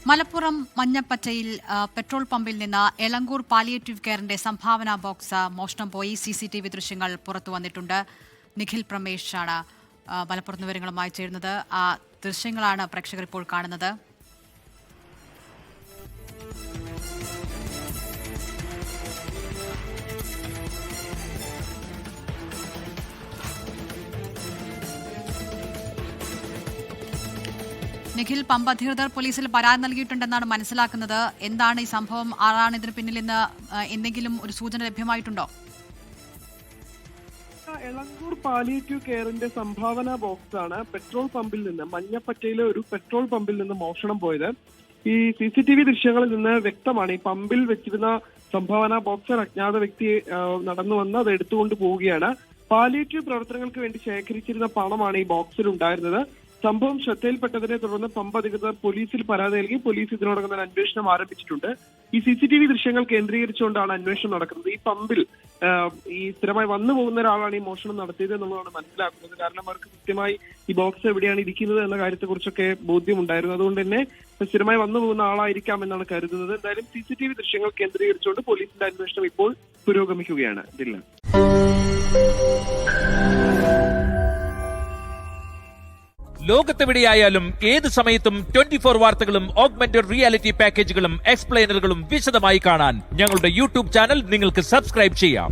Malappuram മഞ്ഞപ്പറ്റയിൽ petrol പമ്പിൽ നിന്ന് Elankur palliative കെയറിന്റെ സംഭാവന ബോക്സ് മോഷണം പോയി. CCTV ദൃശ്യങ്ങൾ പുറത്തു വന്നിട്ടുണ്ട്. നിഖിൽ പ്രമേഷാണ് മലപ്പുറത്ത് വിവരങ്ങളുമായി ചേരുന്നത്. ആ ദൃശ്യങ്ങളാണ് പ്രേക്ഷകർ ഇപ്പോൾ കാണുന്നത്. നിഖിൽ, പമ്പ് അധികൃതർ പോലീസിൽ പരാതി നൽകിയിട്ടുണ്ടെന്നാണ് മനസ്സിലാക്കുന്നത്. എന്താണ് ഈ സംഭവം? ആരാണ് ഇതിന് പിന്നിൽ നിന്ന് എന്തെങ്കിലും ഒരു സൂചന ലഭ്യമായിട്ടുണ്ടോ? എളങ്കൂർ പാലിയേറ്റീവ് കെയറിന്റെ സംഭാവന ബോക്സ് ആണ് പെട്രോൾ പമ്പിൽ നിന്ന്, മഞ്ഞപ്പറ്റയിലെ ഒരു പെട്രോൾ പമ്പിൽ നിന്ന് മോഷണം പോയത്. ഈ CCTV ദൃശ്യങ്ങളിൽ നിന്ന് വ്യക്തമാണ് ഈ പമ്പിൽ വെച്ചിരുന്ന സംഭാവന ബോക്സ് അജ്ഞാത വ്യക്തി നടന്നു വന്ന് അത് എടുത്തുകൊണ്ട് പോവുകയാണ്. പാലിയേറ്റീവ് പ്രവർത്തനങ്ങൾക്ക് വേണ്ടി ശേഖരിച്ചിരുന്ന പണമാണ് ഈ ബോക്സിൽ ഉണ്ടായിരുന്നത്. സംഭവം ശ്രദ്ധയിൽപ്പെട്ടതിനെ തുടർന്ന് പമ്പ് അധികൃതർ പോലീസിൽ പരാതി നൽകി. പോലീസ് ഇതിനോടകം തന്നെ അന്വേഷണം ആരംഭിച്ചിട്ടുണ്ട്. ഈ CCTV ദൃശ്യങ്ങൾ കേന്ദ്രീകരിച്ചുകൊണ്ടാണ് അന്വേഷണം നടക്കുന്നത്. ഈ പമ്പിൽ ഈ സ്ഥിരമായി വന്നു പോകുന്ന ഒരാളാണ് ഈ മോഷണം നടത്തിയത് എന്നുള്ളതാണ് മനസ്സിലാക്കുന്നത്. കാരണം അവർക്ക് കൃത്യമായി ഈ ബോക്സ് എവിടെയാണ് ഇരിക്കുന്നത് എന്ന കാര്യത്തെക്കുറിച്ചൊക്കെ ബോധ്യമുണ്ടായിരുന്നു. അതുകൊണ്ട് തന്നെ സ്ഥിരമായി വന്നു പോകുന്ന ആളായിരിക്കാം എന്നാണ് കരുതുന്നത്. എന്തായാലും CCTV ദൃശ്യങ്ങൾ കേന്ദ്രീകരിച്ചുകൊണ്ട് പോലീസിന്റെ അന്വേഷണം ഇപ്പോൾ പുരോഗമിക്കുകയാണ്. ജില്ല ലോകത്തെവിടെയായാലും ഏത് സമയത്തും 24 വാർത്തകളും ഓഗ്മെന്റഡ് റിയാലിറ്റി പാക്കേജുകളും എക്സ്പ്ലെയിനറുകളും വിശദമായി കാണാൻ ഞങ്ങളുടെ YouTube ചാനൽ നിങ്ങൾക്ക് സബ്സ്ക്രൈബ് ചെയ്യാം.